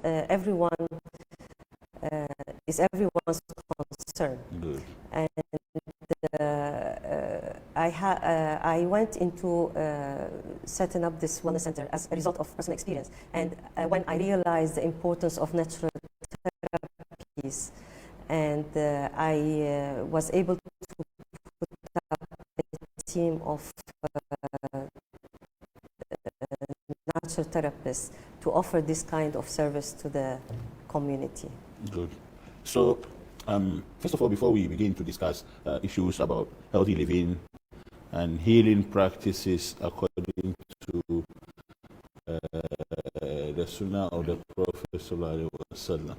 everyone is everyone's concern. Good. And I went into setting up this wellness center as a result of personal experience. And when I realized the importance of natural therapies, and I was able to put up a team of natural therapists to offer this kind of service to the community. Good. So, first of all, before we begin to discuss issues about healthy living and healing practices according to the Sunnah of the Prophet Sallallahu Alaihi Wasallam.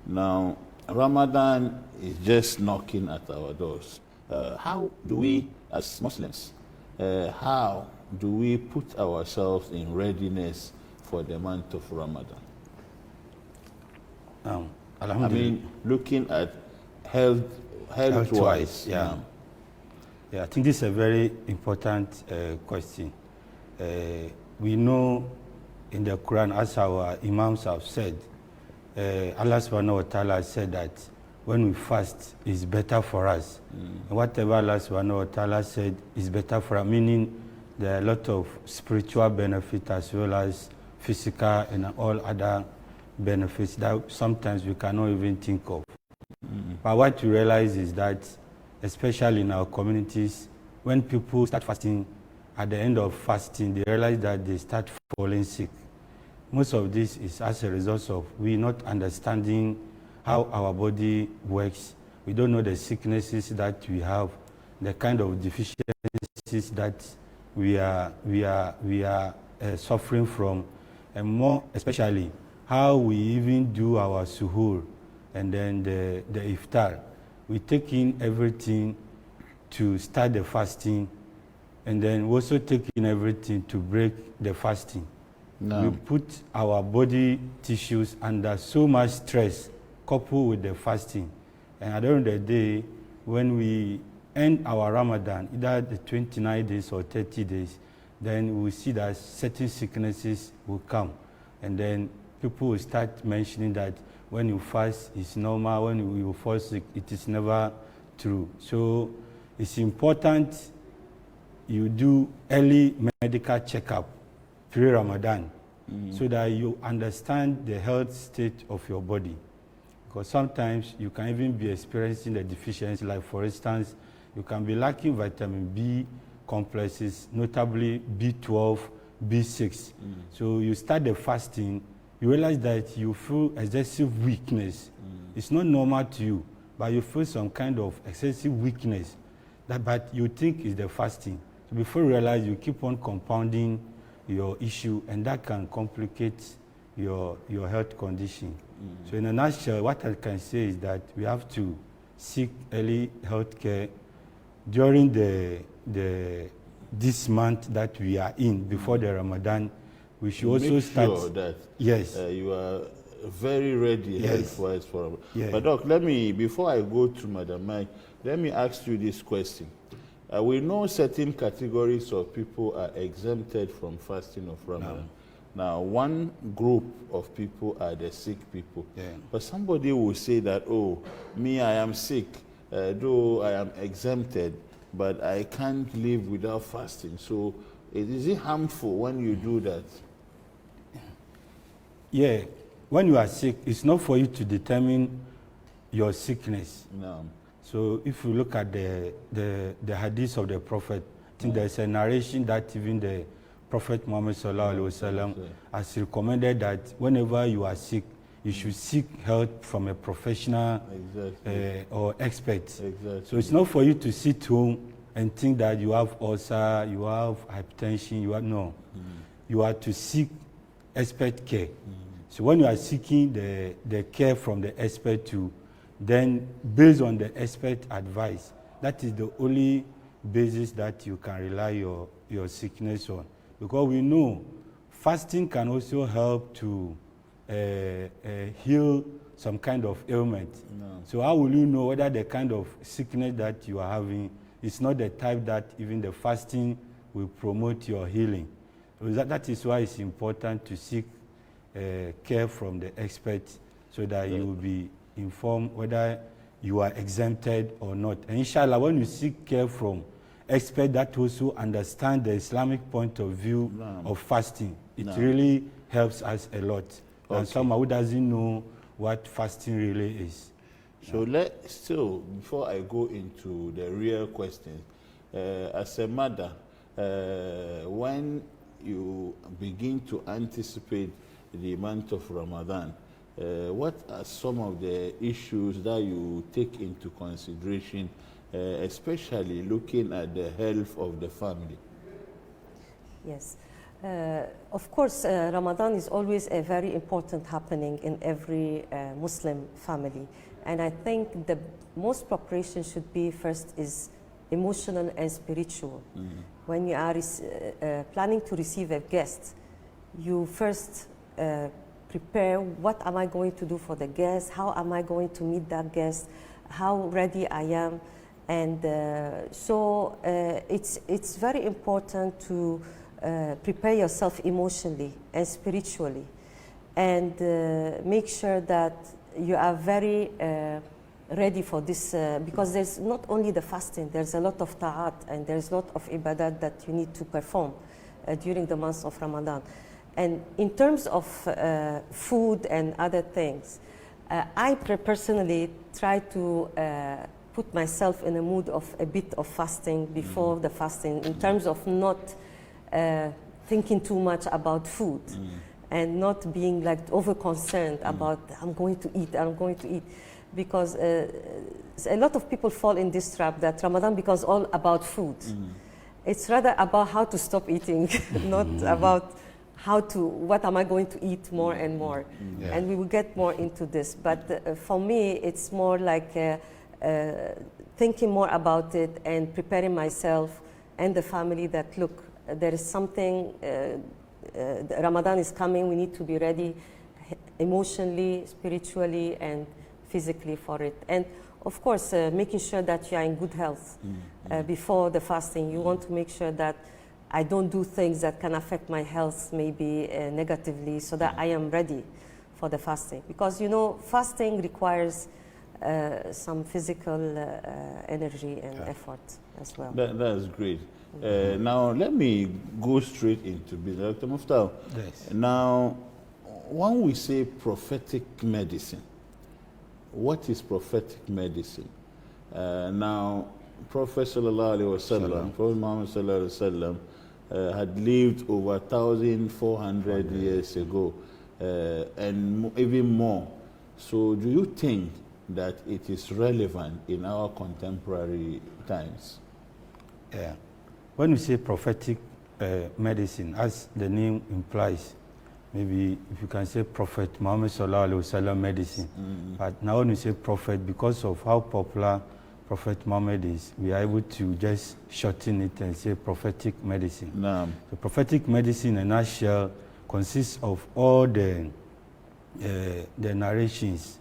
Now, Ramadan is just knocking at our doors. How do we, as Muslims, how do we put ourselves in readiness for the month of Ramadan? I mean, looking at health-wise. Yeah. Yeah, I think this is a very important question. We know in the Quran, as our Imams have said, Allah subhanahu wa ta'ala said that when we fast, it's better for us. And whatever Allah subhanahu wa ta'ala said is better for us, meaning there are a lot of spiritual benefits as well as physical and all other benefits that sometimes we cannot even think of. But what we realize is that, especially in our communities, when people start fasting, at the end of fasting, they realize that they start falling sick. Most of this is as a result of we not understanding how our body works. We don't know the sicknesses that we have, the kind of deficiencies that we are suffering from, and more especially how we even do our suhoor and then the iftar. We take in everything to start the fasting, and then we also take in everything to break the fasting. No. We put our body tissues under so much stress coupled with the fasting. And at the end of the day, when we end our Ramadan, either the 29 days or 30 days, then we see that certain sicknesses will come. And then people will start mentioning that when you fast, it's normal. When you fall sick, it is never true. So it's important you do early medical checkup pre-Ramadan so that you understand the health state of your body. Because sometimes you can even be experiencing the deficiency, like for instance, you can be lacking vitamin B complexes, notably B12, B6. So you start the fasting, you realize that you feel excessive weakness. It's not normal to you, but you feel some kind of excessive weakness, but you think it's the fasting. So before you realize, you keep on compounding your issue, and that can complicate your health condition. So in a nutshell, what I can say is that we have to seek early health care during this month that we are in, before the Ramadan. We should also start. Make sure that yes, you are very ready health-wise for Ramadan. Yes. But Doc, before I go to Madam Mike, let me ask you this question. We know certain categories of people are exempted from fasting of Ramadan. Now, one group of people are the sick people. Yeah. But somebody will say that, oh, me, I am sick, though I am exempted, but I can't live without fasting. So is it harmful when you do that? Yeah. When you are sick, it's not for you to determine your sickness. No. So if you look at the hadith of the Prophet, I think there's a narration that even the Prophet Muhammad Sallallahu Alaihi Wasallam has recommended that whenever you are sick, you should seek help from a professional or expert. Exactly. So it's not for you to sit home and think that you have ulcer, you have hypertension, you are to seek expert care. So when you are seeking the care from the expert then based on the expert advice, that is the only basis that you can rely your sickness on. Because we know fasting can also help to heal some kind of ailment. So how will you know whether the kind of sickness that you are having is not the type that even the fasting will promote your healing? So that is why it's important to seek care from the experts so that you will be informed whether you are exempted or not. And inshallah, when you seek care from experts that also understand the Islamic point of view of fasting, it really helps us a lot. And someone who doesn't know what fasting really is. So before I go into the real questions, as a mother, when you begin to anticipate the month of Ramadan, what are some of the issues that you take into consideration, especially looking at the health of the family? Yes. Of course, Ramadan is always a very important happening in every Muslim family. And I think the most preparation should be first is emotional and spiritual. When you are planning to receive a guest, you first prepare what am I going to do for the guest, how am I going to meet that guest, how ready I am. And so it's very important to prepare yourself emotionally and spiritually, and make sure that you are very ready for this, because there's not only the fasting, there's a lot of ta'at and there's a lot of ibadat that you need to perform during the months of Ramadan. And in terms of food and other things, I personally try to put myself in a mood of a bit of fasting before the fasting, in terms of not thinking too much about food and not being like over concerned about I'm going to eat, because a lot of people fall in this trap that Ramadan becomes all about food. It's rather about how to stop eating, not about what am I going to eat more and more. And we will get more into this. But for me, it's more like thinking more about it and preparing myself and the family that, look, there is something, Ramadan is coming, we need to be ready emotionally, spiritually, and physically for it. And of course, making sure that you are in good health before the fasting. You want to make sure that I don't do things that can affect my health maybe negatively, so that I am ready for the fasting. Because, you know, fasting requires some physical energy and effort as well. That's great. Now, let me go straight into business. Dr. Muftau, Yes. Now, when we say prophetic medicine, what is prophetic medicine? Now, Prophet Sallallahu Alaihi Wasallam, Prophet Muhammad Sallallahu Alaihi Wasallam, had lived over 1,400 years ago, and even more. So do you think that it is relevant in our contemporary times? Yeah. When we say prophetic medicine, as the name implies, maybe if you can say Prophet Muhammad Sallallahu Alaihi Wasallam medicine. But now when we say prophet, because of how popular Prophet Muhammad is, we are able to just shorten it and say prophetic medicine. The prophetic medicine, in a nutshell, consists of all the narrations,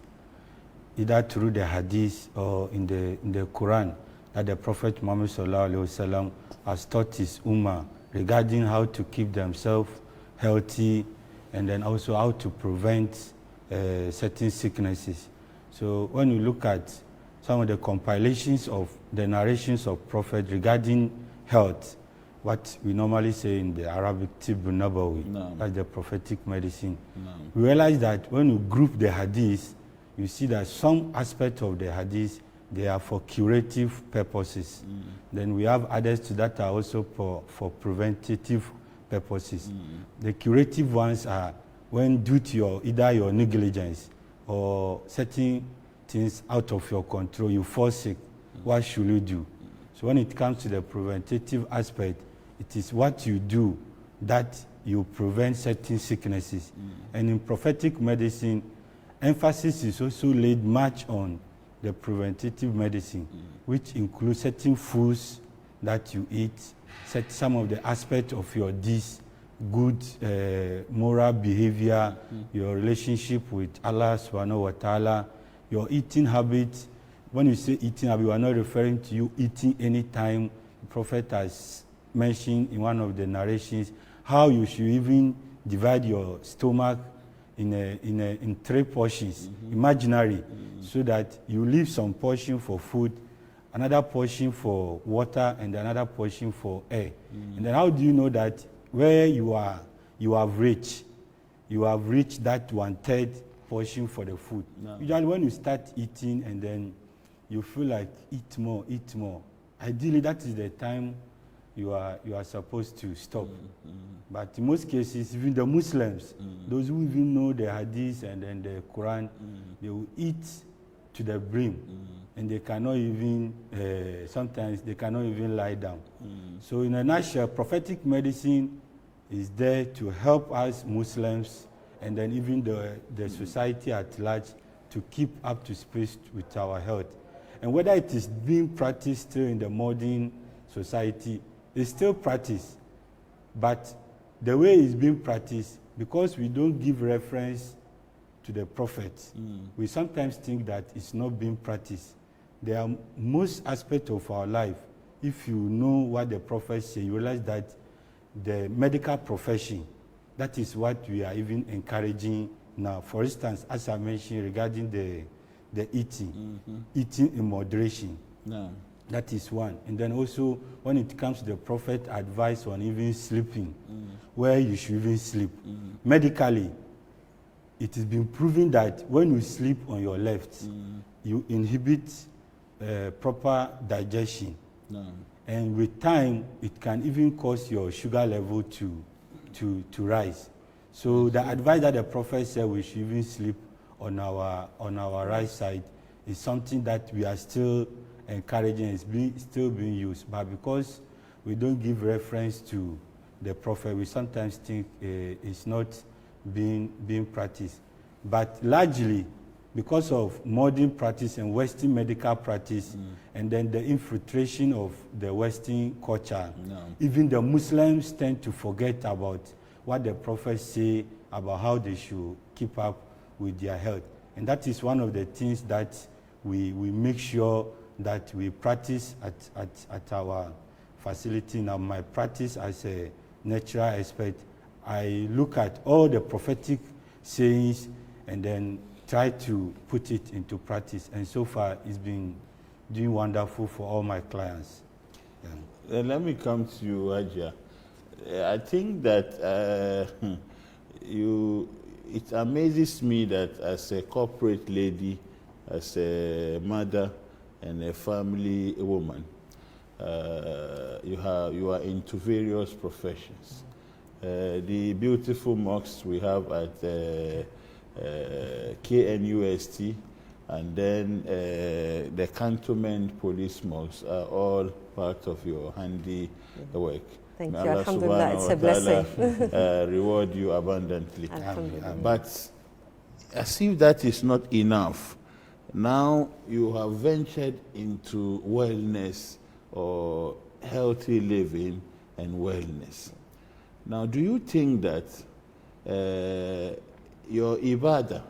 either through the hadith or in the Quran, that the Prophet Muhammad Sallallahu Alaihi Wasallam has taught his ummah regarding how to keep themselves healthy, and then also how to prevent certain sicknesses. So when you look at some of the compilations of the narrations of Prophet regarding health, what we normally say in the Arabic Tibb Nabawi, that's the prophetic medicine. We realize that when you group the hadith, you see that some aspects of the hadith, they are for curative purposes. Then we have others that are also for preventative purposes. The curative ones are when due to either your negligence or certain things out of your control, you fall sick. What should you do? So when it comes to the preventative aspect, it is what you do that you prevent certain sicknesses. And in prophetic medicine, emphasis is also laid much on the preventative medicine, which includes certain foods that you eat, some of the aspects of your deeds, good moral behavior, your relationship with Allah subhanahu wa ta'ala, your eating habits. When you say eating habit, we are not referring to you eating anytime. The Prophet has mentioned in one of the narrations how you should even divide your stomach in 3 portions, imaginary, so that you leave some portion for food, another portion for water, and another portion for air. And then how do you know that where you have reached that 1/3 portion for the food? No. Usually when you start eating and then you feel like eat more. Ideally, that is the time you are supposed to stop. But in most cases, even the Muslims, those who even know the Hadith and then the Quran, they will eat to the brim, and they cannot even, sometimes they cannot even lie down. So in a nutshell, prophetic medicine is there to help us Muslims and then even the society at large to keep up to speed with our health. And whether it is being practiced still in the modern society, it's still practiced. But the way it's being practiced, because we don't give reference to the prophets, we sometimes think that it's not being practiced. There are most aspects of our life, if you know what the prophets say, you realize that the medical profession, that is what we are even encouraging now. For instance, as I mentioned regarding the eating in moderation. No. That is one. And then also, when it comes to the prophet advice on even sleeping, where you should even sleep. Medically, it has been proven that when you sleep on your left, you inhibit proper digestion. No. And with time, it can even cause your sugar level to rise. So the advice that the prophet said we should even sleep on our right side is something that we are still encouraging, is still being used. But because we don't give reference to the prophet, we sometimes think it's not being practiced. But largely, because of modern practice and Western medical practice, and then the infiltration of the Western culture, even the Muslims tend to forget about what the prophets say about how they should keep up with their health. And that is one of the things that we make sure that we practice at our facility. Now, my practice as a natural expert, I look at all the prophetic sayings and then try to put it into practice. And so far, it's been doing wonderful for all my clients. Yeah. Let me come to you, Ajia. I think that it amazes me that as a corporate lady, as a mother and a family woman, you are into various professions. The beautiful mosques we have at KNUST, and then the cantonment police mosques are all part of your handy work. Thank you. Alhamdulillah, it's a blessing. Reward you abundantly. But as if that is not enough, now you have ventured into wellness or healthy living and wellness. Now, do you think that your ibadah,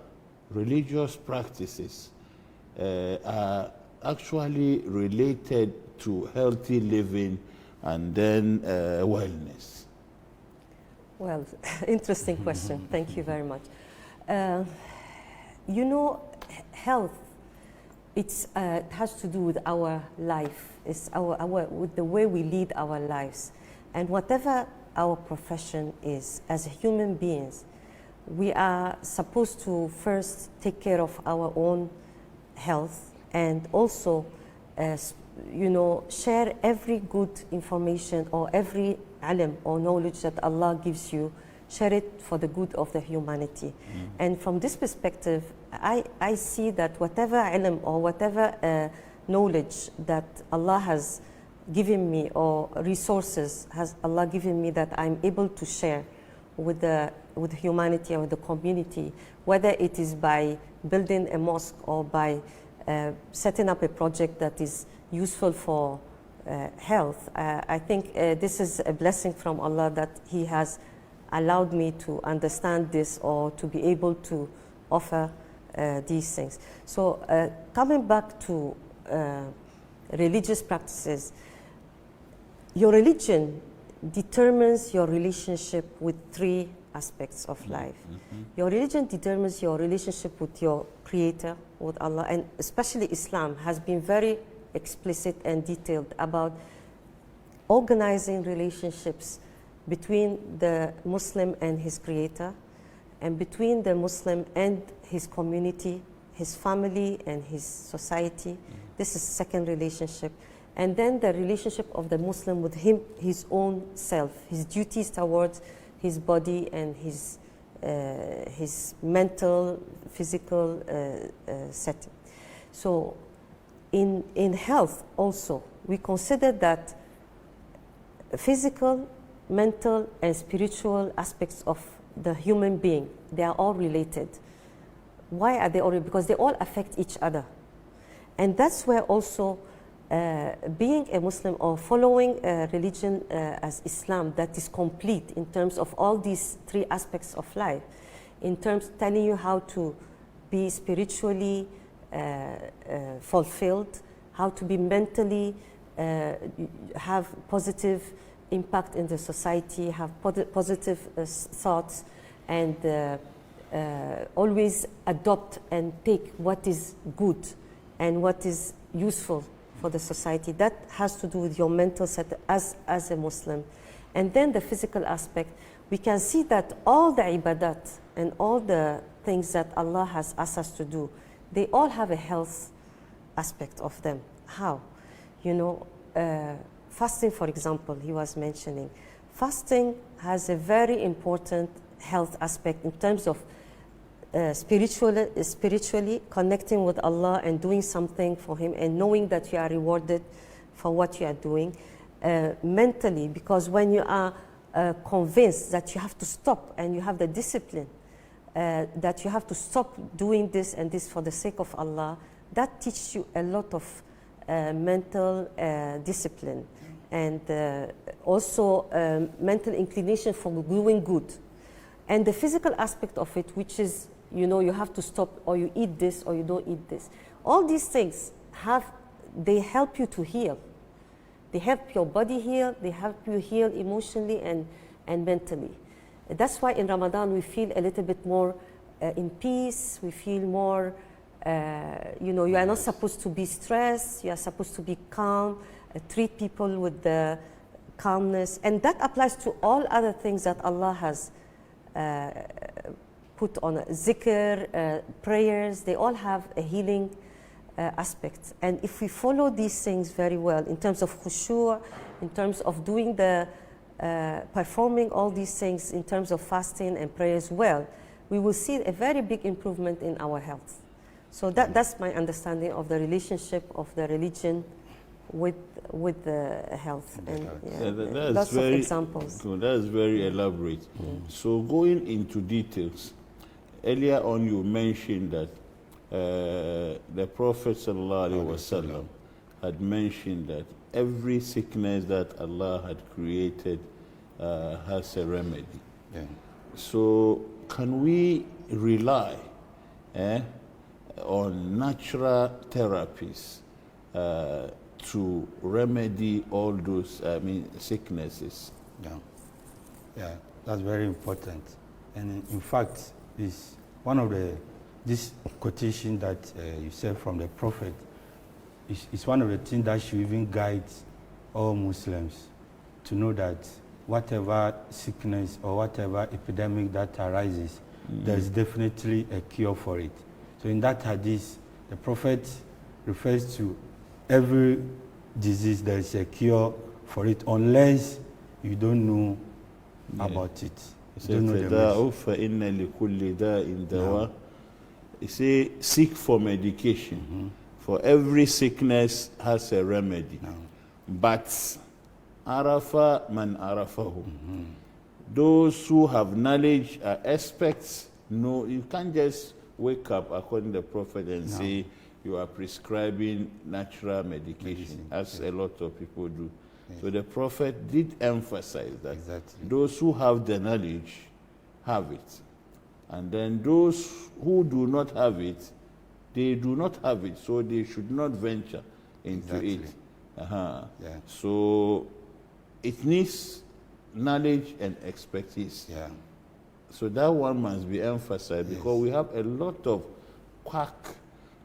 religious practices, are actually related to healthy living and then wellness? Well, interesting question. Thank you very much. You know, health, it has to do with our life. It's with the way we lead our lives. And whatever our profession is, as human beings, we are supposed to first take care of our own health and also, share every good information or every ilm or knowledge that Allah gives you, share it for the good of the humanity. And from this perspective, I see that whatever ilm or whatever knowledge that Allah has given me or resources has Allah given me that I'm able to share with humanity or with the community, whether it is by building a mosque or by setting up a project that is useful for health. I think this is a blessing from Allah that He has allowed me to understand this or to be able to offer these things. So coming back to religious practices, your religion determines your relationship with three aspects of life. Your religion determines your relationship with your Creator, with Allah, and especially Islam has been very explicit and detailed about organizing relationships between the Muslim and his Creator, and between the Muslim and his community, his family and his society. This is second relationship. And then the relationship of the Muslim with him, his own self, his duties towards his body and his mental, physical setting. So in health also, we consider that physical, mental, and spiritual aspects of the human being, they are all related. Why are they all related? Because they all affect each other. And that's where also being a Muslim or following a religion as Islam that is complete in terms of all these three aspects of life, in terms telling you how to be spiritually fulfilled, how to be mentally, have positive impact in the society, have positive thoughts, and always adopt and take what is good and what is useful for the society. That has to do with your mental set as a Muslim. And then the physical aspect, we can see that all the ibadat and all the things that Allah has asked us to do, they all have a health aspect of them. How? You know, fasting, for example, he was mentioning. Fasting has a very important health aspect in terms of spiritually connecting with Allah and doing something for Him and knowing that you are rewarded for what you are doing. Mentally, because when you are convinced that you have to stop and you have the discipline, that you have to stop doing this and this for the sake of Allah, that teaches you a lot of mental discipline and also mental inclination for doing good. And the physical aspect of it, which is, you know, you have to stop, or you eat this or you don't eat this. All these things they help you to heal. They help your body heal, they help you heal emotionally and mentally. That's why in Ramadan we feel a little bit more in peace, we feel more, you know, you are not supposed to be stressed, you are supposed to be calm, treat people with the calmness. And that applies to all other things that Allah has put on zikr, prayers, they all have a healing aspect. And if we follow these things very well in terms of khushu', in terms of doing the performing all these things in terms of fasting and prayers well, we will see a very big improvement in our health. So that's my understanding of the relationship of the religion with the health. And that's lots very, of examples. That's very elaborate. So going into details, earlier on you mentioned that the Prophet ﷺ had mentioned that every sickness that Allah had created has a remedy. Yeah. So can we rely on natural therapies to remedy all those sicknesses? Yeah, that's very important. And in fact, is one of this quotation that you said from the Prophet is one of the things that should even guide all Muslims to know that whatever sickness or whatever epidemic that arises, there is definitely a cure for it. So in that hadith, the Prophet refers to every disease, there is a cure for it, unless you don't know about it. You don't know He say, seek for medication. For every sickness has a remedy. But arafa man arafahu. Those who have knowledge are experts. No, you can't just wake up according to the Prophet and say you are prescribing natural medication, as a lot of people do. So the Prophet did emphasize that those who have the knowledge have it. And then those who do not have it, they do not have it, so they should not venture into it. So it needs knowledge and expertise. So that one must be emphasized, because we have a lot of quack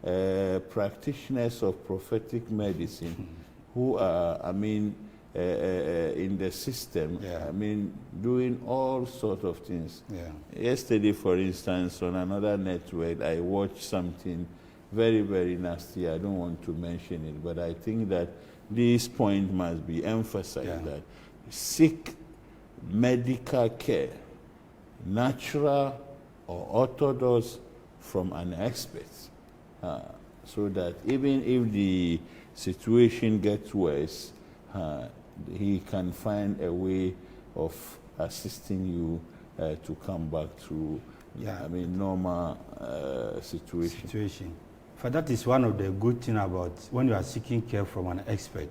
practitioners of prophetic medicine who are, I mean, in the system, I mean, doing all sorts of things. Yesterday, for instance, on another network, I watched something very, very nasty. I don't want to mention it, but I think that this point must be emphasized, that seek medical care, natural or orthodox, from an expert, so that even if the situation gets worse, he can find a way of assisting you to come back to, I mean, normal situation. For that is one of the good things about when you are seeking care from an expert.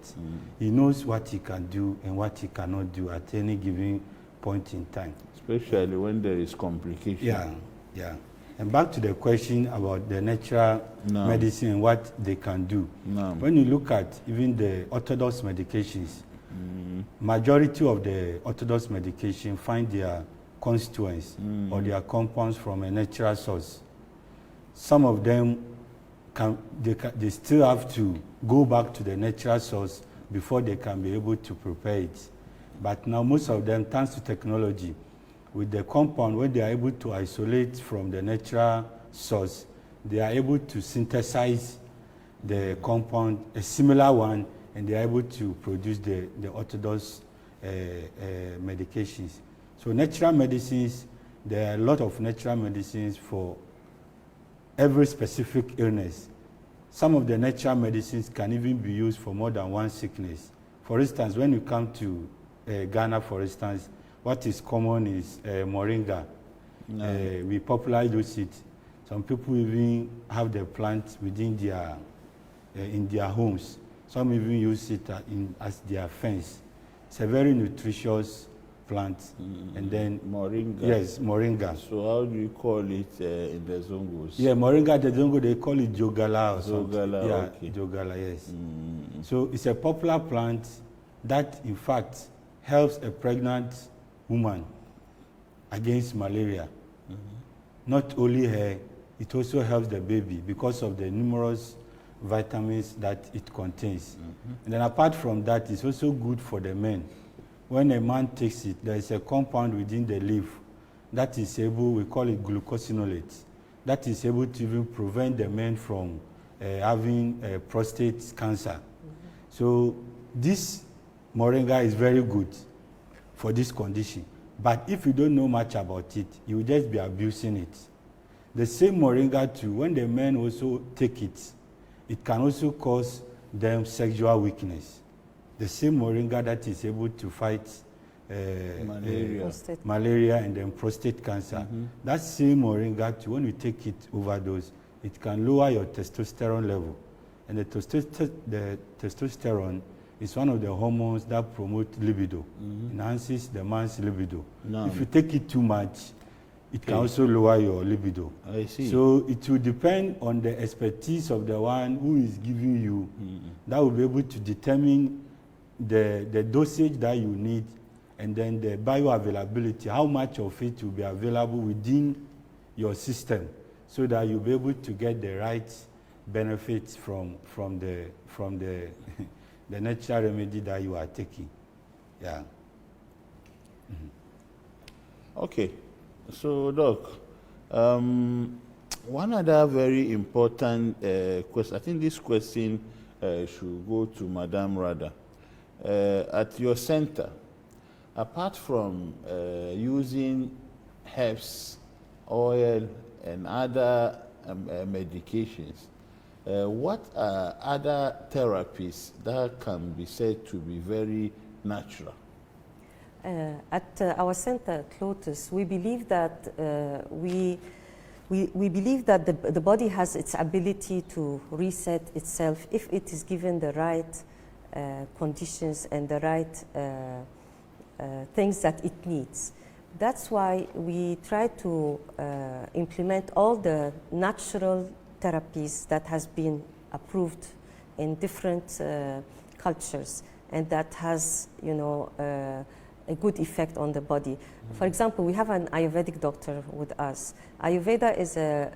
He knows what he can do and what he cannot do at any given point in time. Especially when there is complication. And back to the question about the natural medicine and what they can do. When you look at even the orthodox medications, majority of the orthodox medication find their constituents or their compounds from a natural source. Some of them they still have to go back to the natural source before they can be able to prepare it. But now most of them, thanks to technology, with the compound, when they are able to isolate from the natural source, they are able to synthesize the compound, a similar one, and they are able to produce the orthodox medications. So natural medicines, there are a lot of natural medicines for every specific illness. Some of the natural medicines can even be used for more than one sickness. For instance, when you come to Ghana, for instance, what is common is moringa. We popularly use it. Some people even have the plant within their in their homes. Some even use it as their fence. It's a very nutritious plant. And then moringa. Yes, moringa. So how do you call it in the Zongos? Yeah, moringa, the Zongo, they call it jogala or something. Jogala, yeah, okay. Jogala, yes. So it's a popular plant that, in fact, helps a pregnant woman against malaria. Not only her, it also helps the baby because of the numerous vitamins that it contains. And then apart from that, it's also good for the men. When a man takes it, there is a compound within the leaf that is able, we call it glucosinolate, that is able to even prevent the men from having prostate cancer. So this moringa is very good for this condition. But if you don't know much about it, you will just be abusing it. The same moringa too, when the men also take it, it can also cause them sexual weakness. The same moringa that is able to fight malaria and then prostate cancer. That same moringa too, when you take it overdose, it can lower your testosterone level. And the testosterone is one of the hormones that promote libido, enhances the man's libido. If you take it too much, it can also lower your libido. I see. So it will depend on the expertise of the one who is giving you. That will be able to determine the dosage that you need, and then the bioavailability, how much of it will be available within your system, so that you'll be able to get the right benefits from the the natural remedy that you are taking. Yeah. Okay. So, Doc, one other very important question, I think this question should go to Madame Rada. At your center, apart from using herbs, oil, and other medications, what are other therapies that can be said to be very natural? At our center at Lotus, we believe that we believe that the body has its ability to reset itself if it is given the right conditions and the right things that it needs. That's why we try to implement all the natural therapies that has been approved in different cultures, and that has, a good effect on the body. For example, we have an Ayurvedic doctor with us. Ayurveda is a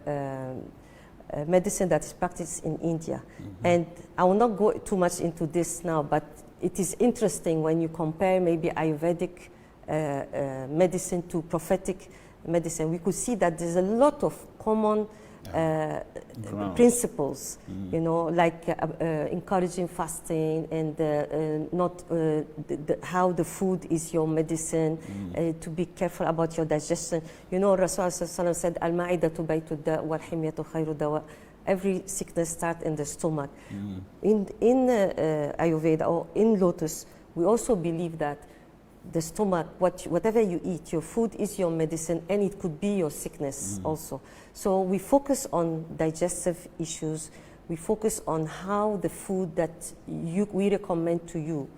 medicine that is practiced in India. And I will not go too much into this now, but it is interesting when you compare maybe Ayurvedic medicine to prophetic medicine. We could see that there's a lot of common principles, you know, like encouraging fasting and how the food is your medicine, to be careful about your digestion. You know, Rasulullah said, Al-Ma'idatu baytu da wal himyatu khayru dawa. Every sickness starts in the stomach. In Ayurveda or in Lotus, we also believe that the stomach, whatever you eat, your food is your medicine, and it could be your sickness also. So we focus on digestive issues. We focus on how the food that we recommend to you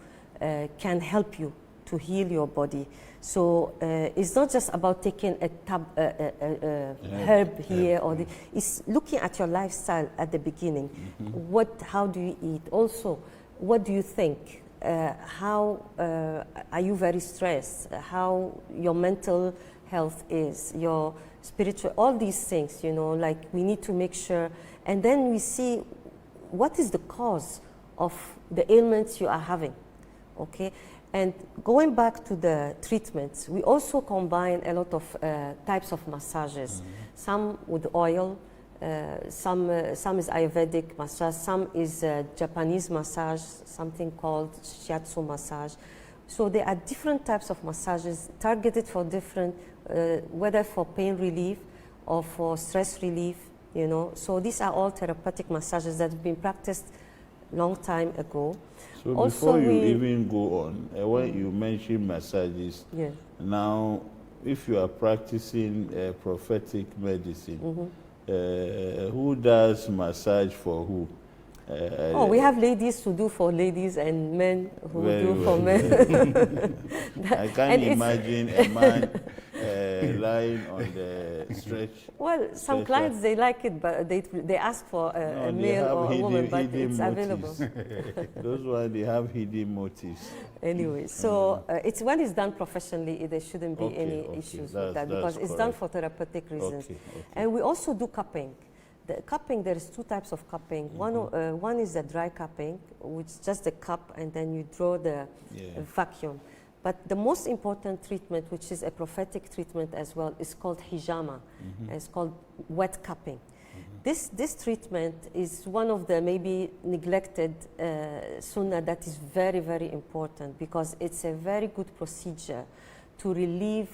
can help you to heal your body. So it's not just about taking a herb here or it's looking at your lifestyle at the beginning. How do you eat? Also, what do you think? How are you very stressed? How your mental health is, your spiritual, all these things, you know, like we need to make sure. And then we see what is the cause of the ailments you are having, okay? And going back to the treatments, we also combine a lot of types of massages, some with oil, some is Ayurvedic massage, some is Japanese massage, something called shiatsu massage. So there are different types of massages targeted for different, whether for pain relief or for stress relief, you know. So these are all therapeutic massages that have been practiced long time ago. So before you even go on, when you mention massages, now if you are practicing prophetic medicine, who does massage for who? We have ladies who do for ladies and men who do for men. I can't imagine a man lying on the stretch. Well, some clients, they like it, but they ask for a male or a woman, but it's available. Those ones, they have hidden motives. Anyway, so when it's done professionally, there shouldn't be any issues with that, because it's done for therapeutic reasons. And we also do cupping. The cupping, there is two types of cupping. One is the dry cupping, which is just the cup and then you draw the vacuum. But the most important treatment, which is a prophetic treatment as well, is called Hijama. It's called wet cupping. This treatment is one of the maybe neglected sunnah that is very, very important, because it's a very good procedure to relieve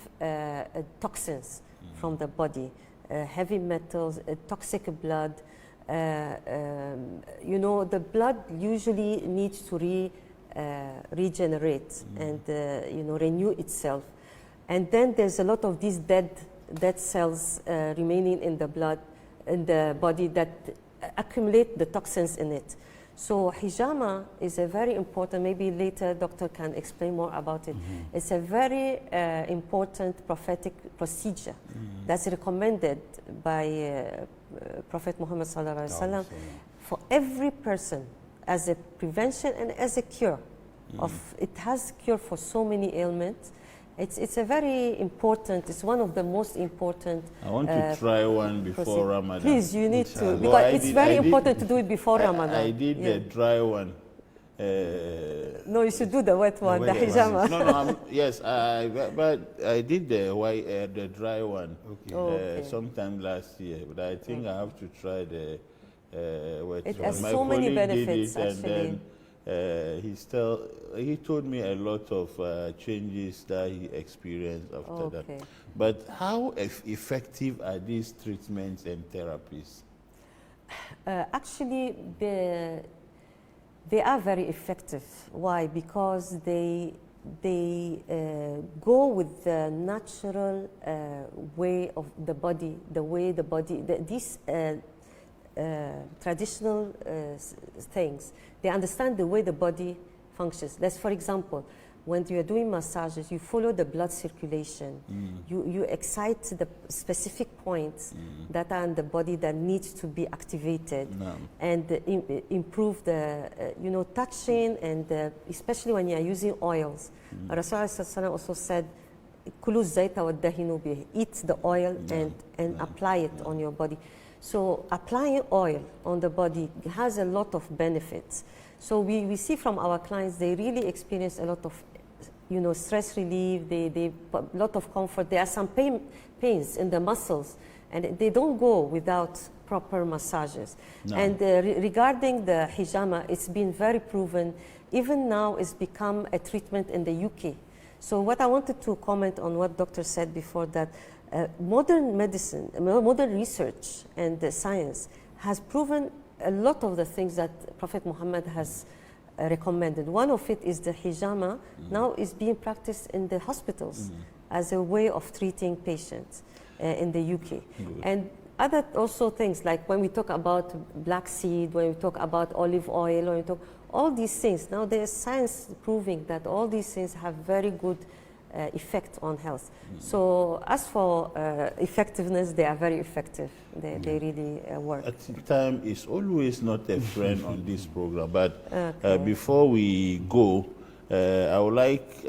toxins from the body. Heavy metals, toxic blood. You know, the blood usually needs to regenerate and you know, renew itself. And then there's a lot of these dead cells remaining in the blood, in the body, that accumulate the toxins in it. So Hijama is a very important, maybe later doctor can explain more about it. It's a very important prophetic procedure that's recommended by Prophet Muhammad sallallahu alaihi wasallam for every person as a prevention and as a cure. It has cure for so many ailments. It's a very important, it's one of the most important. I want to try one before Ramadan. Please, you need to, because it's very important to do it before Ramadan. I did the dry one. No, you should do the wet one, the Hijama. No, yes, but I did the dry one sometime last year, but I think I have to try the wet one. It has so many benefits, and actually. Then he told me a lot of changes that he experienced after that. But how effective are these treatments and therapies? Actually, they are very effective. Why? Because they go with the natural way of the body, these traditional things. They understand the way the body functions. Let's, for example, when you are doing massages, you follow the blood circulation. You excite the specific points that are in the body that needs to be activated, and improve the, touching, and especially when you are using oils. Rasulullah also said, "Kulu zayta wa dahinu bih." Eat the oil and apply it on your body. So applying oil on the body has a lot of benefits. So we see from our clients, they really experience a lot of, stress relief, they a lot of comfort. There are some pains in the muscles, and they don't go without proper massages. And regarding the hijama, it's been very proven. Even now, it's become a treatment in the UK. So what I wanted to comment on what Doctor said before, that modern medicine, modern research and science has proven a lot of the things that Prophet Muhammad has recommended. One of it is the hijama. Now is being practiced in the hospitals as a way of treating patients in the UK. And other also things, like when we talk about black seed, when we talk about olive oil, when we talk all these things. Now there's science proving that all these things have very good effect on health. So as for effectiveness, they are very effective. They really work. At the time is always not a friend on this program, but before we go, I would like,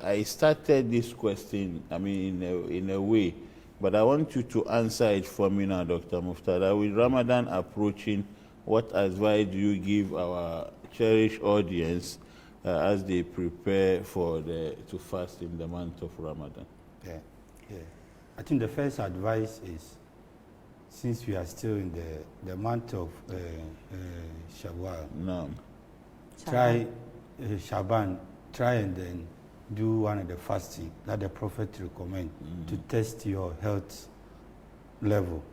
I started this question, in a way, but I want you to answer it for me now, Dr. Muftada. With Ramadan approaching, what advice do you give our cherished audience as they prepare to fast in the month of Ramadan? I think the first advice is, since we are still in the month of Shawwal, try Shaban, try and then do one of the fasting that the Prophet recommend to test your health level.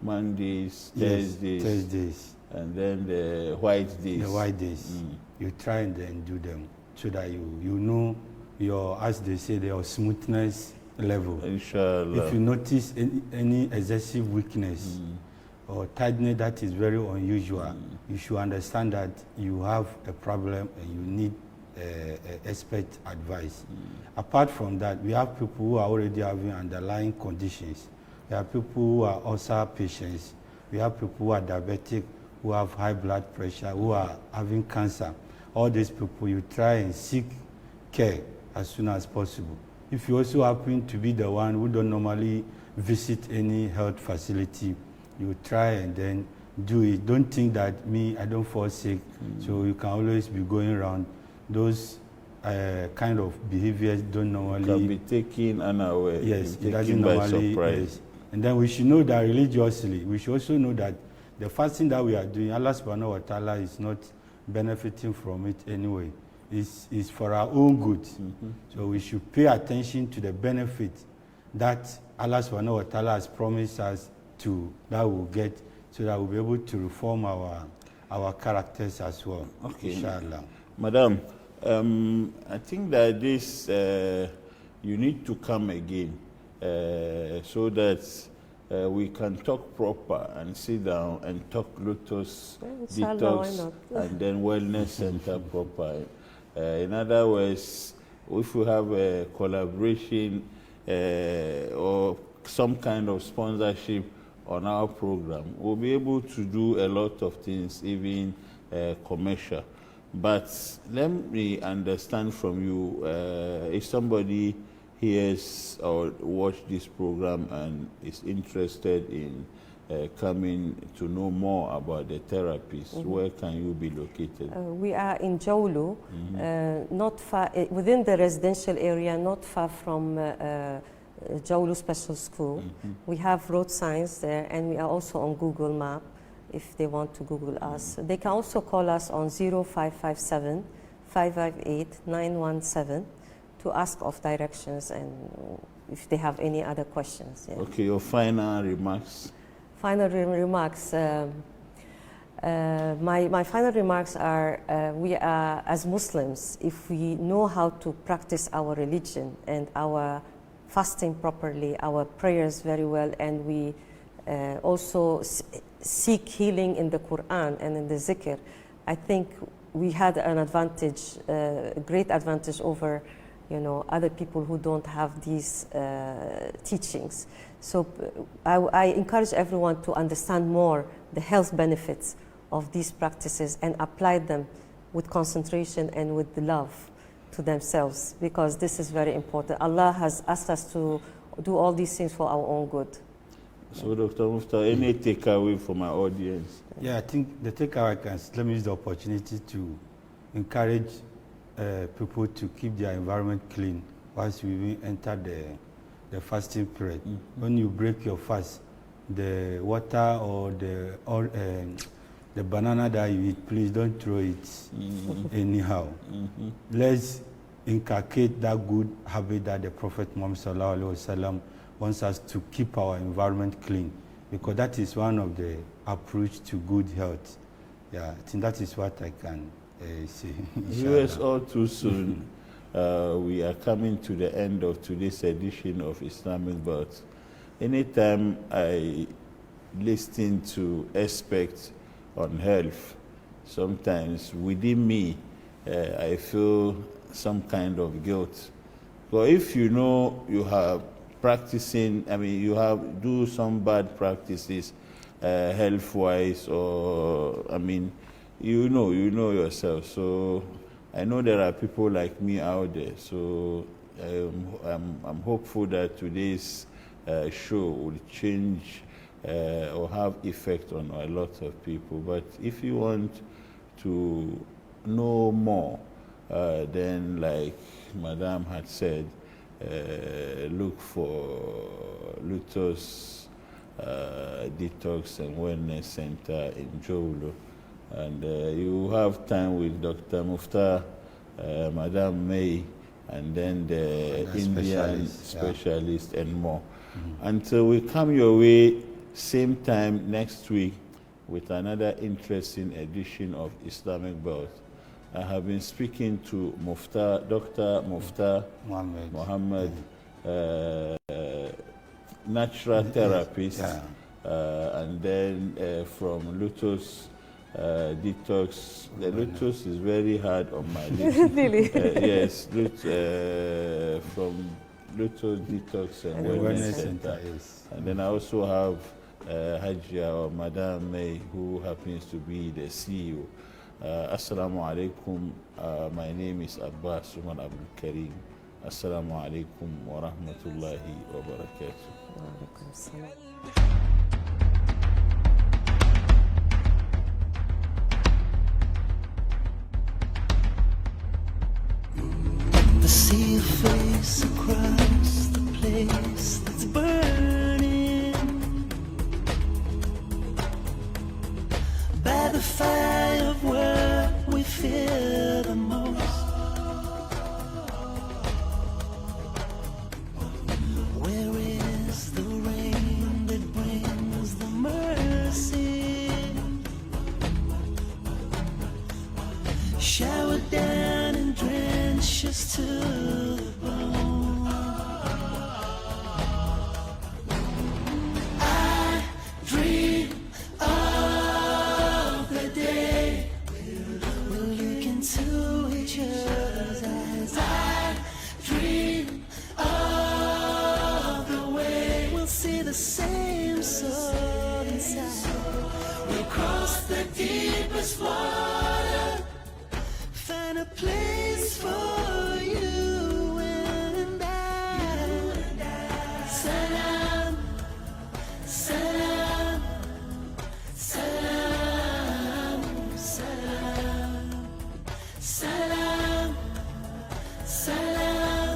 Mondays, Thursdays. And then the white days. The white days. You try and then do them so that you know your, as they say, your smoothness level. Inshallah. If you notice any excessive weakness or tightness that is very unusual, you should understand that you have a problem and you need expert advice. Apart from that, we have people who are already having underlying conditions. We have people who are ulcer patients. We have people who are diabetic, who have high blood pressure, who are having cancer. All these people, you try and seek care as soon as possible. If you also happen to be the one who don't normally visit any health facility, you try and then do it. Don't think that I don't fall sick, so you can always be going around. Those kind of behaviors don't normally... Can be taken unaware. Yes, it doesn't normally... Yes. And then we should know that religiously, we should also know that the fasting that we are doing, Allah subhanahu wa ta'ala is not benefiting from it anyway. It's for our own good. So we should pay attention to the benefit that Allah subhanahu wa ta'ala has promised us that we'll get, so that we'll be able to reform our characters as well. Okay. Inshallah. Madam, I think that this, you need to come again so that we can talk proper and sit down and talk Lotus detox and then wellness center proper. In other words, if we have a collaboration or some kind of sponsorship on our program, we'll be able to do a lot of things, even commercial. But let me understand from you, if somebody hears or watch this program and is interested in coming to know more about the therapies, where can you be located? We are in Jawlu, not far, within the residential area, not far from Jawlu Special School. We have road signs there, and we are also on Google Map if they want to Google us. They can also call us on 0557 558 917 to ask of directions and if they have any other questions. Yeah. Okay, your final remarks? Final remarks. My final remarks are, we are, as Muslims, if we know how to practice our religion and our fasting properly, our prayers very well, and we also seek healing in the Quran and in the zikr, I think we had an advantage, a great advantage over other people who don't have these teachings. So I encourage everyone to understand more the health benefits of these practices and apply them with concentration and with the love to themselves, because this is very important. Allah has asked us to do all these things for our own good. So, Dr. Mufta, any takeaway for my audience? Yeah, I think the takeaway let me use the opportunity to encourage people to keep their environment clean once we enter the fasting period. When you break your fast, the water or the banana that you eat, please don't throw it anyhow. Let's inculcate that good habit that the Prophet Muhammad ﷺ wants us to keep our environment clean, because that is one of the approach to good health. Yeah, I think that is what I can say. Viewers, all too soon, we are coming to the end of today's edition of Islamic Belt. Anytime I listen to aspects on health, sometimes within me, I feel some kind of guilt. But if you know you have practicing, you have do some bad practices health-wise, or you know yourself. So I know there are people like me out there. So I'm hopeful that today's show will change or have effect on a lot of people. But if you want to know more, then like Madam had said, look for Lotus Detox and Wellness Center in Jolo. And you have time with Dr. Mufta, Madam May, and then the Indian specialist and more. Until we come your way, same time next week with another interesting edition of Islamic Belt. I have been speaking to Dr. Mufta Muhammad, natural therapist, and then from Lotus Detox. The Lotus is very hard on my list. Really? Yes, from Lotus Detox and Wellness Center. And then I also have Hajia or Madam May, who happens to be the CEO. Assalamu alaikum. My name is Abbas Umar Abdul-Karim. Assalamu alaikum wa rahmatullahi wa barakatuh. The sea of face across the place that's burning by the fire of what we fear the most. Where is the rain that brings the mercy? Shower down and drench us to the bone. I dream of the day we'll look into each other's eyes. I dream of the way we'll see the same soul inside. We'll cross the deepest water, find a place for you and I. Salam, salam, salam, salam, salam, salam,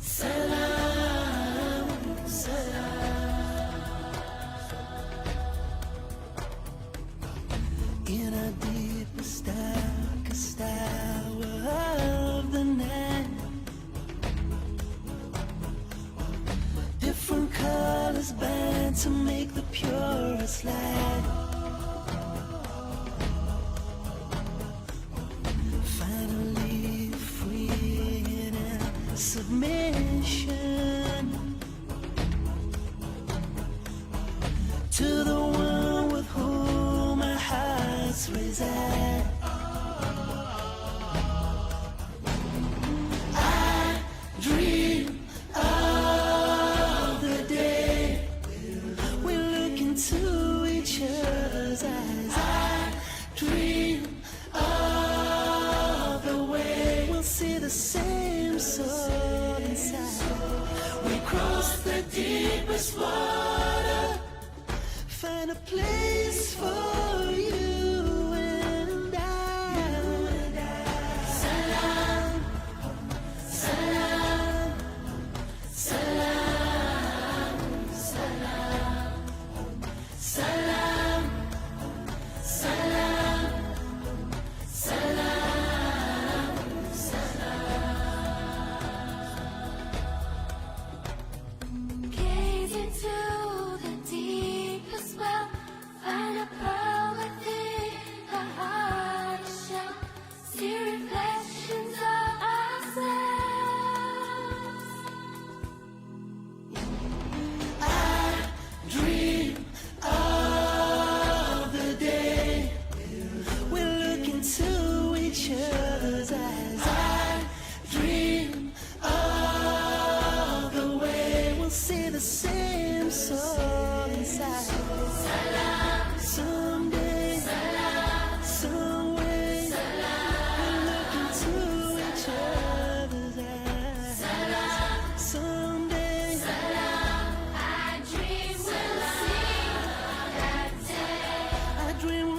salam, salam. In our deepest, darkest hour of the night, different colors bind to make the purest light. Finally free in our submission to the one with whom our hearts reside.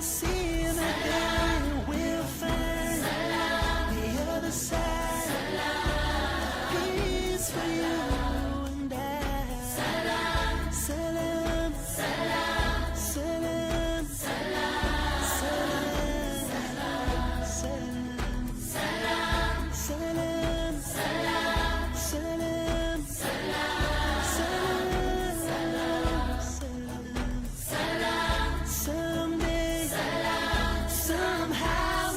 see anything, we'll find the other side. Peace for you and I. Salam, salam, salam, salam, salam, salam, salam, salam, salam, salam. Someday, somehow,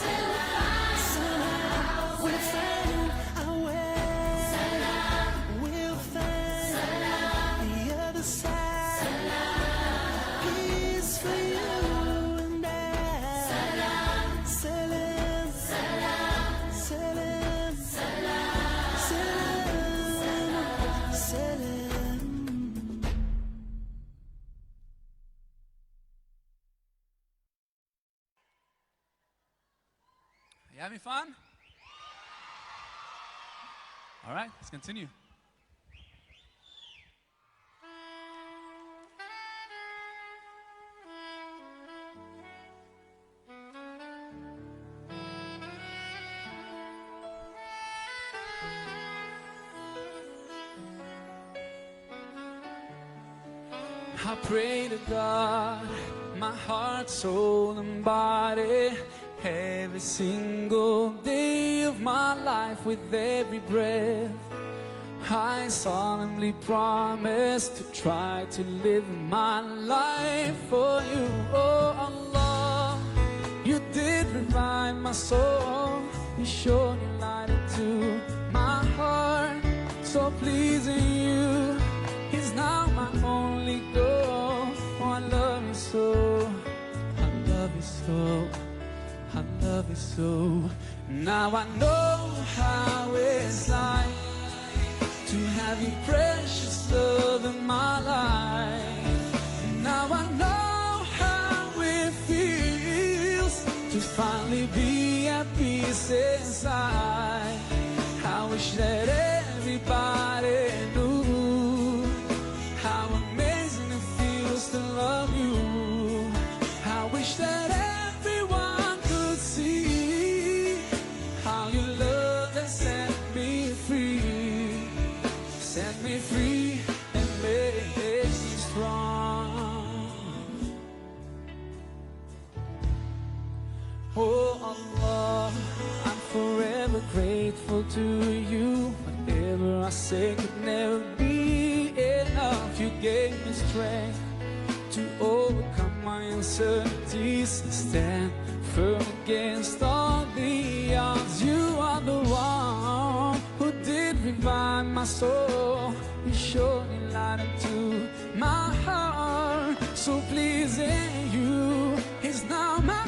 we'll find our way. We'll find the other side. Peace for you and I. Salam, salam, salam, salam. You having fun? All right, let's continue. I pray to God, my heart, soul, and body, every single day of my life, with every breath. I solemnly promise to try to live my life for you. Oh Allah, you did revive my soul. You shone your light into my heart. So pleasing you is now my only goal. Oh, I love you so, I love you so, I love you so. Now I know how it's like to have your precious love in my life. Now I know how it feels to finally be at peace inside. I wish that everybody knew how amazing it feels to love you. I wish that everyone could see how your love has set me free. Set me free and make me strong. Oh Allah, I'm forever grateful to you. Whatever I say could never be enough. You gave me strength to overcome my uncertainties and stand firm against all the odds. You are the one who did revive my soul. You showed me light into my heart. So pleasing you is now my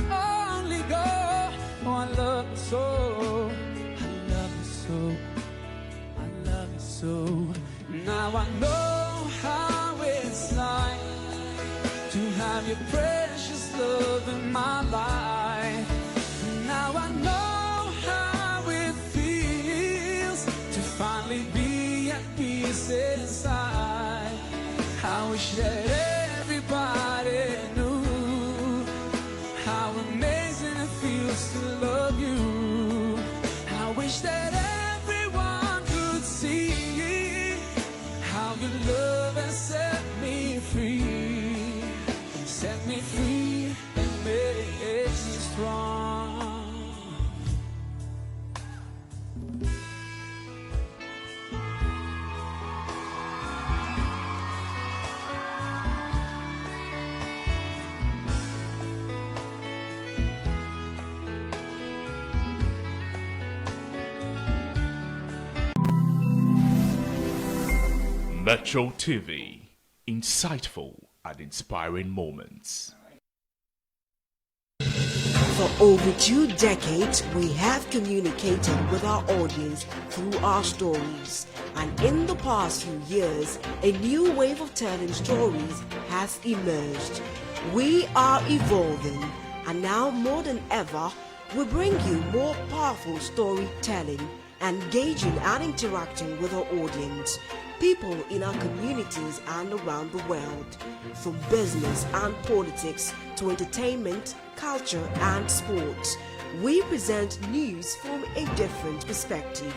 only goal. Oh, I love you so, I love you so, I love you so. Now I know how it's like to have your precious love in my life. Now I know how it feels to finally be at peace inside. I wish that everybody knew how amazing it feels to love you. I wish that everyone could see how your love has set me free. Set me free and make me strong. Metro TV, insightful and inspiring moments. For over 2 decades, we have communicated with our audience through our stories. And in the past few years, a new wave of telling stories has emerged. We are evolving, and now more than ever, we bring you more powerful storytelling, engaging and interacting with our audience. people in our communities and around the world. From business and politics to entertainment, culture and sports, we present news from a different perspective.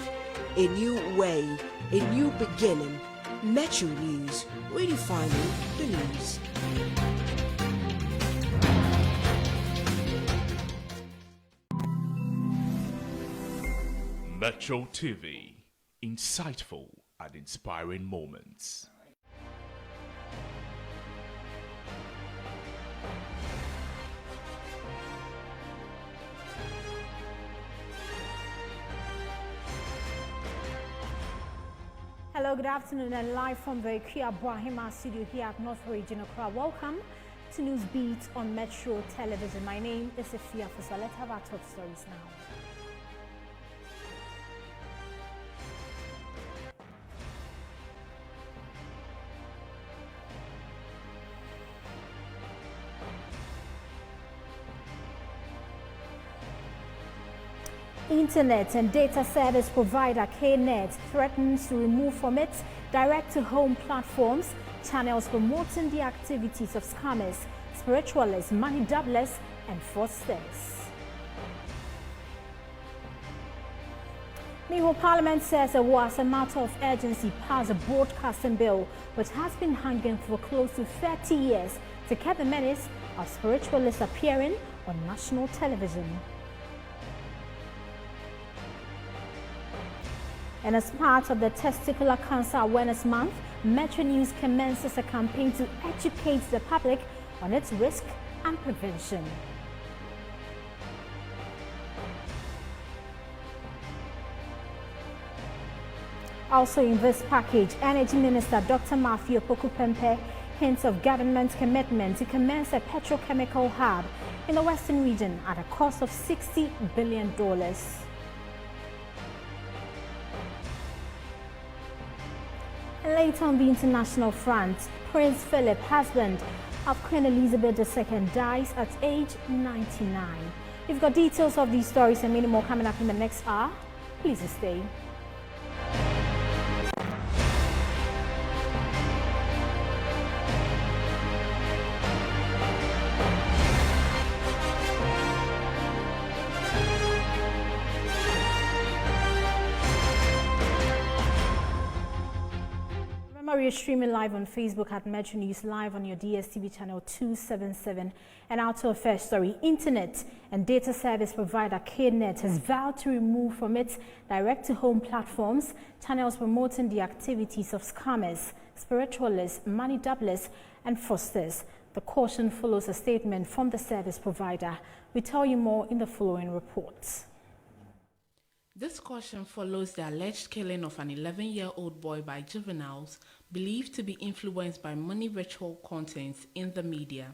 A new way, a new beginning. Metro News, redefining the news. Metro TV, insightful and inspiring moments. Hello, good afternoon, and live from the Kia Brahima studio here at North Region Accra. Welcome to News Beat on Metro Television. My name is Ifia Fusa. Let's have our top stories now. Internet and data service provider KNet threatens to remove from its direct-to-home platforms channels promoting the activities of scammers, spiritualists, money doublers, and fraudsters. Meanwhile, Parliament says it was as a matter of urgency pass a broadcasting bill which has been hanging for close to 30 years to curb the menace of spiritualists appearing on national television. And as part of the Testicular Cancer Awareness Month, Metro News commences a campaign to educate the public on its risk and prevention. Also in this package, Energy Minister Dr. Matthew Poku-Pempe hints of government commitment to commence a petrochemical hub in the Western region at a cost of $60 billion. And later on the international front, Prince Philip, husband of Queen Elizabeth II, dies at age 99. We've got details of these stories and many more coming up in the next hour. Please stay. We're streaming live on Facebook at Metro News Live on your DSTV channel 277. And out to our first story, Internet and data service provider KNet has vowed to remove from its direct-to-home platforms channels promoting the activities of scammers, spiritualists, money doublers, and fraudsters. The caution follows a statement from the service provider. We tell you more in the following reports. This caution follows the alleged killing of an 11-year-old boy by juveniles believed to be influenced by money ritual contents in the media.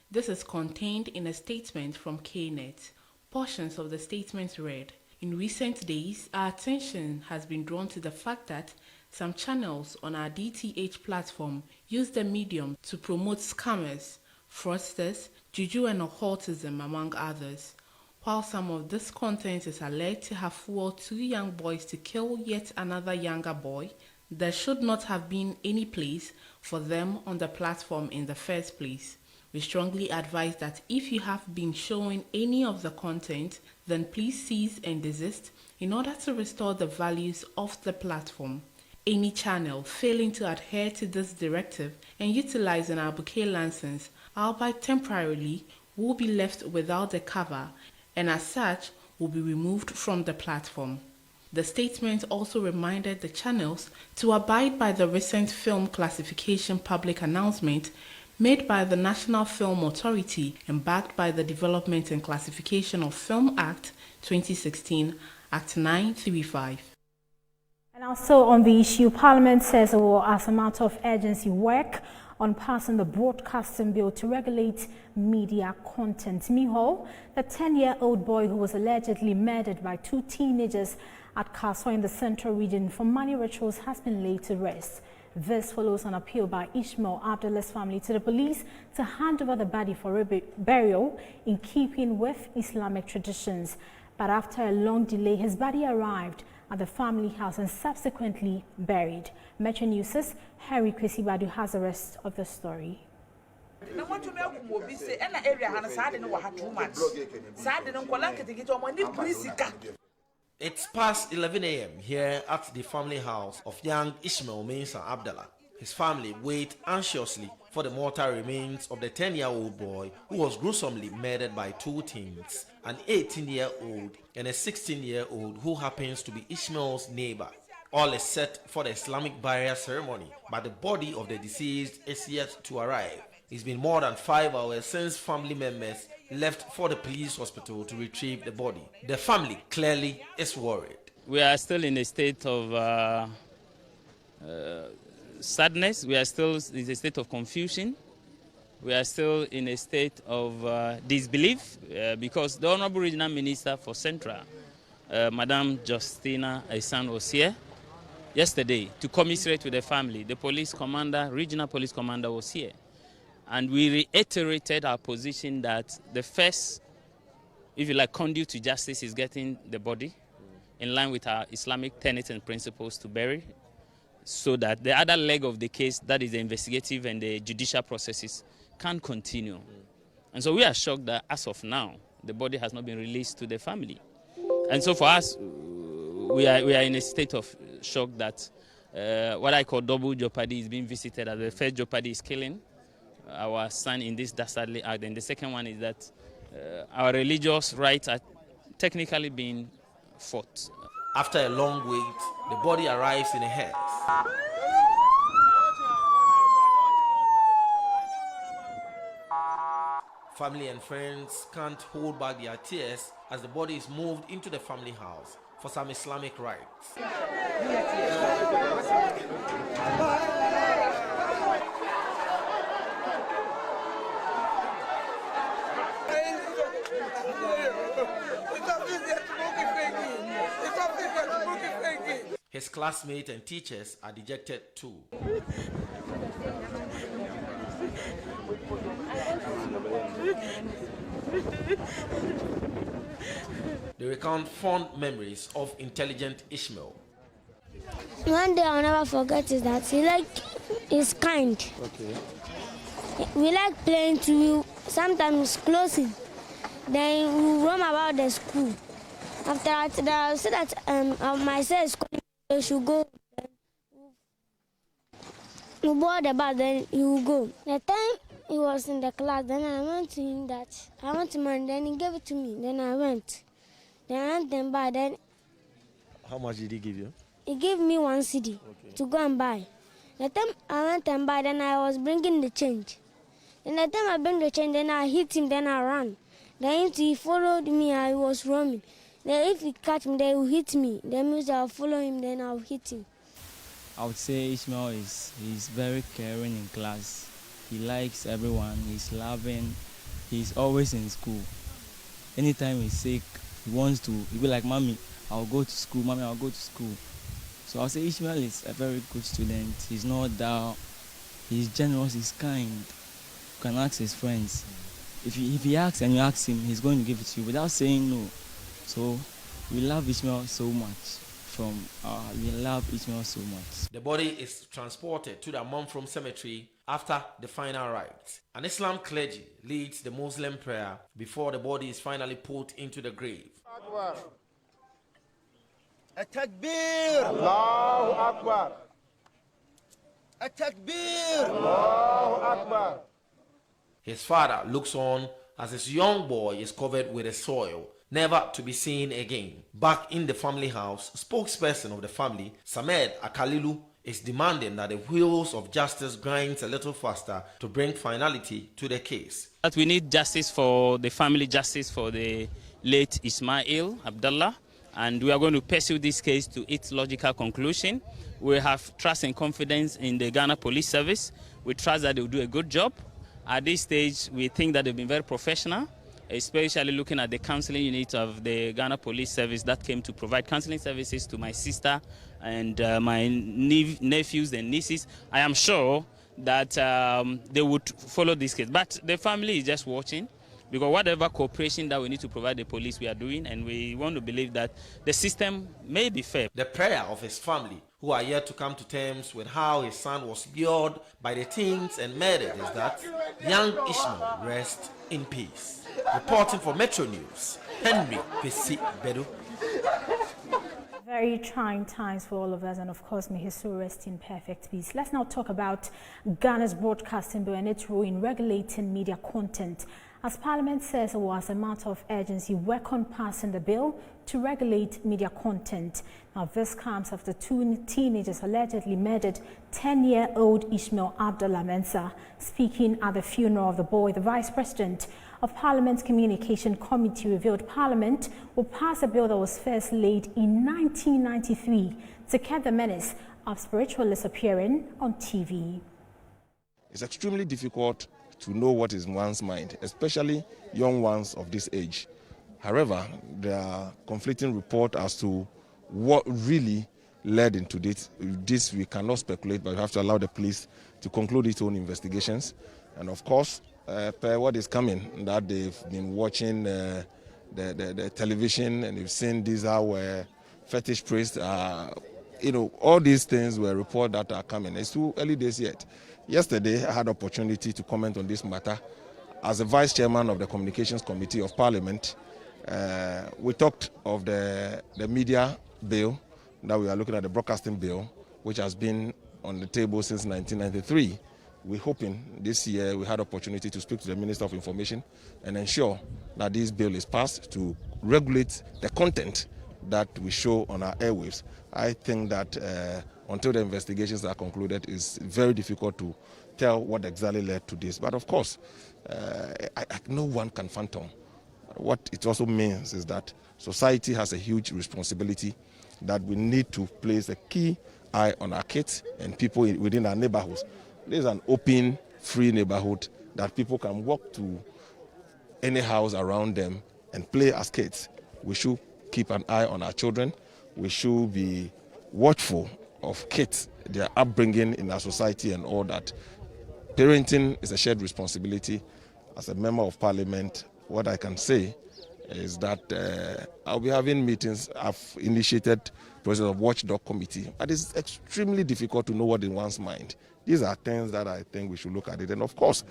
This is contained in a statement from KNet. Portions of the statement read, "In recent days, our attention has been drawn to the fact that some channels on our DTH platform use the medium to promote scammers, fraudsters, juju and occultism, among others. While some of this content is alleged to have fueled 2 young boys to kill yet another younger boy, there should not have been any place for them on the platform in the first place. We strongly advise that if you have been showing any of the content, then please cease and desist in order to restore the values of the platform. Any channel failing to adhere to this directive and utilizing our bouquet license, albeit temporarily, will be left without a cover and as such will be removed from the platform." The statement also reminded the channels to abide by the recent film classification public announcement made by the National Film Authority and backed by the Development and Classification of Film Act 2016, Act 935. And also on the issue, Parliament says it will, as a matter of urgency, work on passing the broadcasting bill to regulate media content. Meanwhile, the 10-year-old boy who was allegedly murdered by 2 teenagers at Kaso in the Central Region for money rituals has been laid to rest. This follows an appeal by Ishmael Abdullah's family to the police to hand over the body for burial in keeping with Islamic traditions. But after a long delay, his body arrived at the family house and subsequently buried. Metro News' Harry Kwesibadu has the rest of the story. It's past 11 a.m. here at the family house of young Ismail Mensah Abdallah. His family wait anxiously for the mortal remains of the 10-year-old boy who was gruesomely murdered by two teens, an 18-year-old and a 16-year-old who happens to be Ismail's neighbor. All is set for the Islamic burial ceremony, but the body of the deceased is yet to arrive. It's been more than 5 hours since family members left for the police hospital to retrieve the body. The family clearly is worried. We are still in a state of sadness. We are still in a state of confusion. We are still in a state of disbelief because the Honorable Regional Minister for Central, Madam Justina Aisan, was here yesterday to commiserate with the family. The police commander, regional police commander, was here. And we reiterated our position that the first, if you like, conduit to justice is getting the body in line with our Islamic tenets and principles to bury, so that the other leg of the case, that is the investigative and the judicial processes, can continue. And so we are shocked that as of now, the body has not been released to the family. And so for us, we are in a state of shock that what I call double jeopardy is being visited. As the first jeopardy is killing our son in this dastardly act, and the second one is that our religious rights are technically being fought. After a long wait, the body arrives in a hearse. Family and friends can't hold back their tears as the body is moved into the family house for some Islamic rites. His classmates and teachers are dejected too. They recount fond memories of intelligent Ishmael. One day I'll never forget is that he's kind. Okay. We like playing to sometimes closing. Then we roam about the school. After that, I'll say that my sir is calling. We should go. We board the bus, then he will go. The time he was in the class, then I went to him that I want money, then he gave it to me. Then I went. Then I went and buy. Then how much did he give you? He gave me 1 CD to go and buy. The time I went and buy, then I was bringing the change. Then the time I bring the change, then I hit him, then I ran. Then if he followed me, I was roaming. Then if he catch me, then he will hit me. That means I'll follow him, then I'll hit him. I would say Ishmael is very caring in class. He likes everyone, he's loving, he's always in school. Anytime he's sick, he'll be like, Mommy, I'll go to school, Mommy, I'll go to school. So I'll say Ishmael is a very good student. He's not down, he's generous, he's kind. You can ask his friends. If he asks and you ask him, he's going to give it to you without saying no. So we love Ishmael so much. We love Ishmael so much. The body is transported to the Mumfrom Cemetery after the final rites. An Islam clergy leads the Muslim prayer before the body is finally put into the grave. التكبير الله أكبر التكبير الله أكبر. His father looks on as his young boy is covered with the soil, never to be seen again. Back in the family house, spokesperson of the family, Samed Akalilu, is demanding that the wheels of justice grinds a little faster to bring finality to the case. That we need justice for the family, justice for the late Ismail Abdallah, and we are going to pursue this case to its logical conclusion. We have trust and confidence in the Ghana Police Service. We trust that they will do a good job. At this stage, we think that they've been very professional, especially looking at the counseling unit of the Ghana Police Service that came to provide counseling services to my sister and my nephews and nieces. I am sure that they would follow this case. But the family is just watching. Because whatever cooperation that we need to provide the police, we are doing, and we want to believe that the system may be fair. The prayer of his family, who are yet to come to terms with how his son was lured by the teens and murdered, is that young Ishmael rest in peace. Reporting for Metro News, Henry Pesi Bedu. Very trying times for all of us, and of course, may his soul rest in perfect peace. Let's now talk about Ghana's broadcasting bill and its role in regulating media content. As Parliament says, it was a matter of urgency work on passing the bill to regulate media content. Now, this comes after two teenagers allegedly murdered 10-year-old Ishmael Abdullah Mensah. Speaking at the funeral of the boy, the Vice President of Parliament's Communication Committee revealed Parliament will pass a bill that was first laid in 1993 to curb the menace of spiritualists appearing on TV. It's extremely difficult to know what is in one's mind, especially young ones of this age. However, there are conflicting reports as to what really led into this. This we cannot speculate, but we have to allow the police to conclude its own investigations. And of course, per what is coming, that they've been watching the television and they've seen these are fetish priests. All these things were reports that are coming. It's too early days yet. Yesterday, I had opportunity to comment on this matter. As the Vice Chairman of the Communications Committee of Parliament, we talked of the media bill, that we are looking at the broadcasting bill, which has been on the table since 1993. We're hoping this year we had opportunity to speak to the Minister of Information and ensure that this bill is passed to regulate the content that we show on our airwaves. I think that until the investigations are concluded, it's very difficult to tell what exactly led to this. But of course, no one can fathom. What it also means is that society has a huge responsibility, that we need to place a key eye on our kids and people within our neighborhoods. There's an open, free neighborhood that people can walk to any house around them and play as kids. We should keep an eye on our children. We should be watchful of kids, their upbringing in our society and all that. Parenting is a shared responsibility. As a member of Parliament, what I can say is that I'll be having meetings. I've initiated the process of watchdog committee, but it's extremely difficult to know what in one's mind. These are things that I think we should look at it. And of course,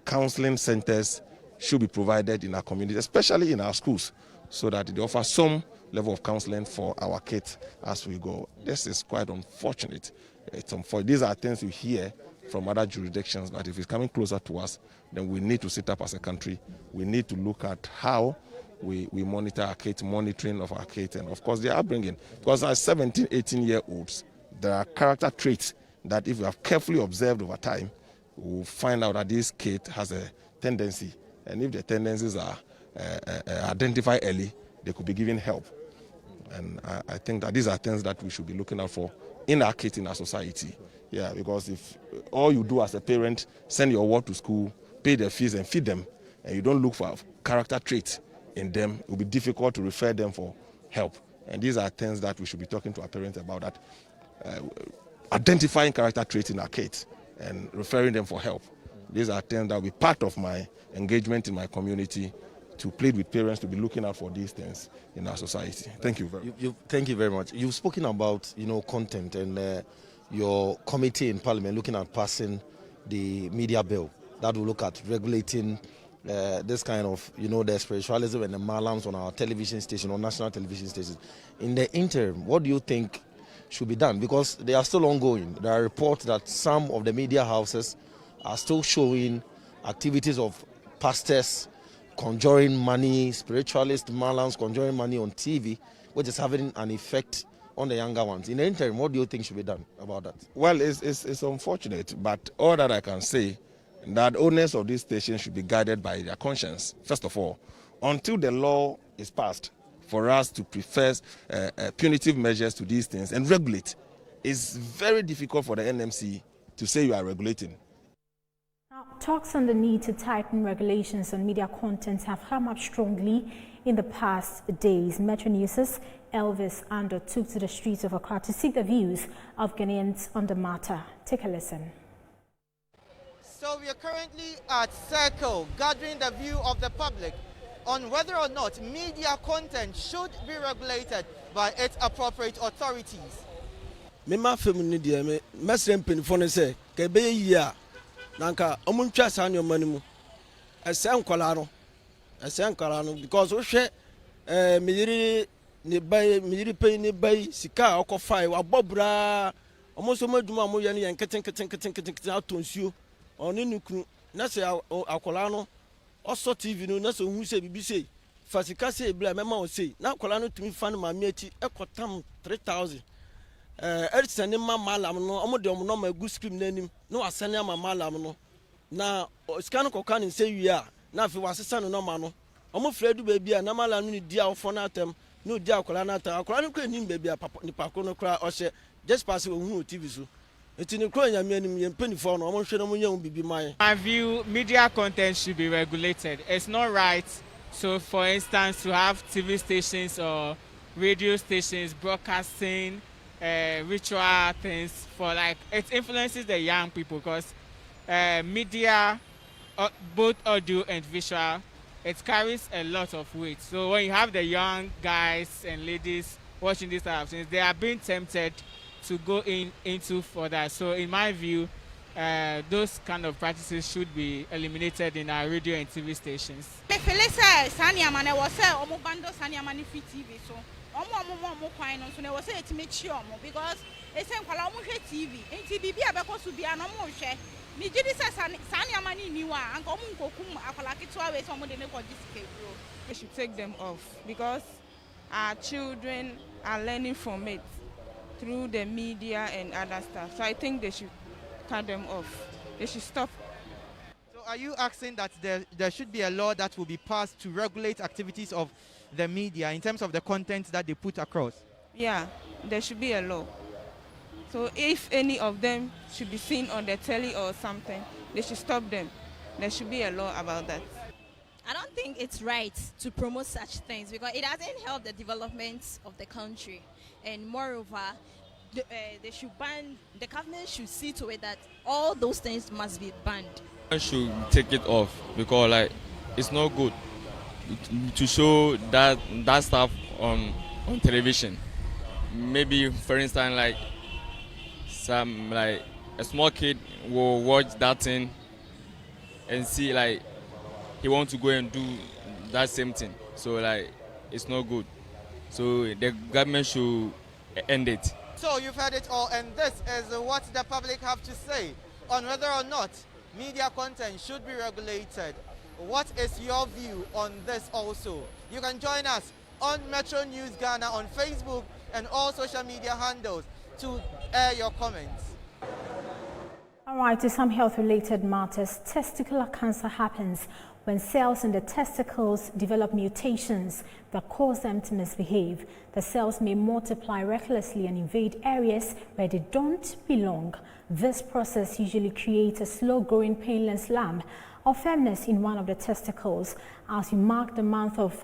counseling centers should be provided in our community, especially in our schools, so that they offer some level of counseling for our kids as we go. This is quite unfortunate. These are things you hear from other jurisdictions, but if it's coming closer to us, then we need to sit up as a country. We need to look at how we monitor our kids, monitoring of our kids, and of course they are bringing, because as 17, 18-year-olds, there are character traits that if you have carefully observed over time, we'll find out that this kid has a tendency, and if the tendencies are identified early, they could be given help. And I think that these are things that we should be looking out for in our kids, in our society. Yeah, because if all you do as a parent, send your ward to school, pay their fees and feed them, and you don't look for character traits in them, it will be difficult to refer them for help. And these are things that we should be talking to our parents about, that identifying character traits in our kids and referring them for help. These are things that will be part of my engagement in my community, to plead with parents to be looking out for these things in our society. Thank you very much. Thank you very much. You've spoken about content and your committee in Parliament looking at passing the media bill that will look at regulating this kind of the spiritualism and the malams on our television station, or national television stations. In the interim, what do you think should be done? Because they are still ongoing. There are reports that some of the media houses are still showing activities of pastors conjuring money, spiritualist malams conjuring money on TV, which is having an effect on the younger ones. In the interim, what do you think should be done about that? Well, it's unfortunate, but all that I can say, that owners of these stations should be guided by their conscience, first of all, until the law is passed for us to prefer punitive measures to these things and regulate. It's very difficult for the NMC to say you are regulating. Talks on the need to tighten regulations on media content have come up strongly in the past days. Metro News' Elvis Ando took to the streets of Accra to seek the views of Ghanaians on the matter. Take a listen. So we are currently at Circle, gathering the view of the public on whether or not media content should be regulated by its appropriate authorities. Mema femini dia me mesrem penifo ne se ka be yi a nanka omuntwa sa ne omanimu esen kwala no because wo hwe meyiri ne bay meyiri pay ne bay sika okofai wabobra omoso maduma mo ye ne keten atonsuo oni nukunu na se akwala no oso tv no na se hu se bibise fasika se ebla mema o sei na akwala no tumi fa no mame ati ekotam 3000 Edison ma malam no omo de omo no ma gu screen nanim no asane ama malam no na scan koka ne se wi a na afi wasesa no ma no omo fredu ba bia na malam no ni dia ofo na atem no dia akola na atem akola no kra nim ba bia papa ni pako no kra o hye just pass wo hu TV so eti ni kro nyame anim ye mpanifo no omo hwe no mo nya bibi man. My view, media content should be regulated. It's not right, so for instance, to have TV stations or radio stations broadcasting ritual things for like it influences the young people because media, both audio and visual, it carries a lot of weight. So when you have the young guys and ladies watching these type of things, they are being tempted to go into further. So in my view, those kind of practices should be eliminated in our radio and TV stations. Because it's a TV, and TV because to be an omotion. Me did this as Sanya Mani Niwa and Kokum Apalaki someone in the We should take them off because our children are learning from it through the media and other stuff. So I think they should cut them off. They should stop. So are you asking that there should be a law that will be passed to regulate activities of the media in terms of the content that they put across? Yeah, there should be a law. So if any of them should be seen on the telly or something, they should stop them. There should be a law about that. I don't think it's right to promote such things because it doesn't help the development of the country. And moreover, they should ban, the government should see to it that all those things must be banned. I should take it off because like it's not good to show that stuff on television. Maybe for instance like some like a small kid will watch that thing and see like he wants to go and do that same thing. So like it's not good. So the government should end it. So you've heard it all, and this is what the public have to say on whether or not media content should be regulated. What is your view on this also? You can join us on Metro News Ghana on Facebook and all social media handles to air your comments. All right, to some health-related matters, testicular cancer happens when cells in the testicles develop mutations that cause them to misbehave. The cells may multiply recklessly and invade areas where they don't belong. This process usually creates a slow-growing, painless lump or firmness in one of the testicles. As we mark the month of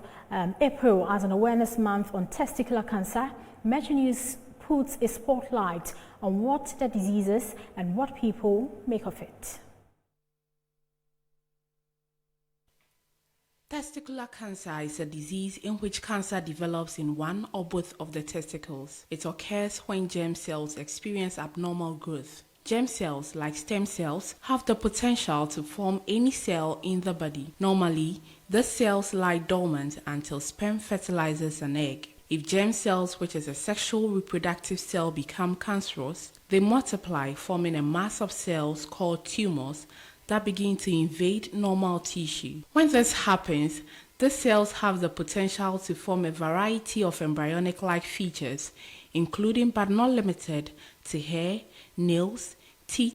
April as an awareness month on testicular cancer, Metro News puts a spotlight on what the disease is and what people make of it. Testicular cancer is a disease in which cancer develops in one or both of the testicles. It occurs when germ cells experience abnormal growth. Germ cells, like stem cells, have the potential to form any cell in the body. Normally, the cells lie dormant until sperm fertilizes an egg. If germ cells, which is a sexual reproductive cell, become cancerous, they multiply, forming a mass of cells called tumors that begin to invade normal tissue. When this happens, the cells have the potential to form a variety of embryonic-like features, including but not limited to hair, nails, teeth,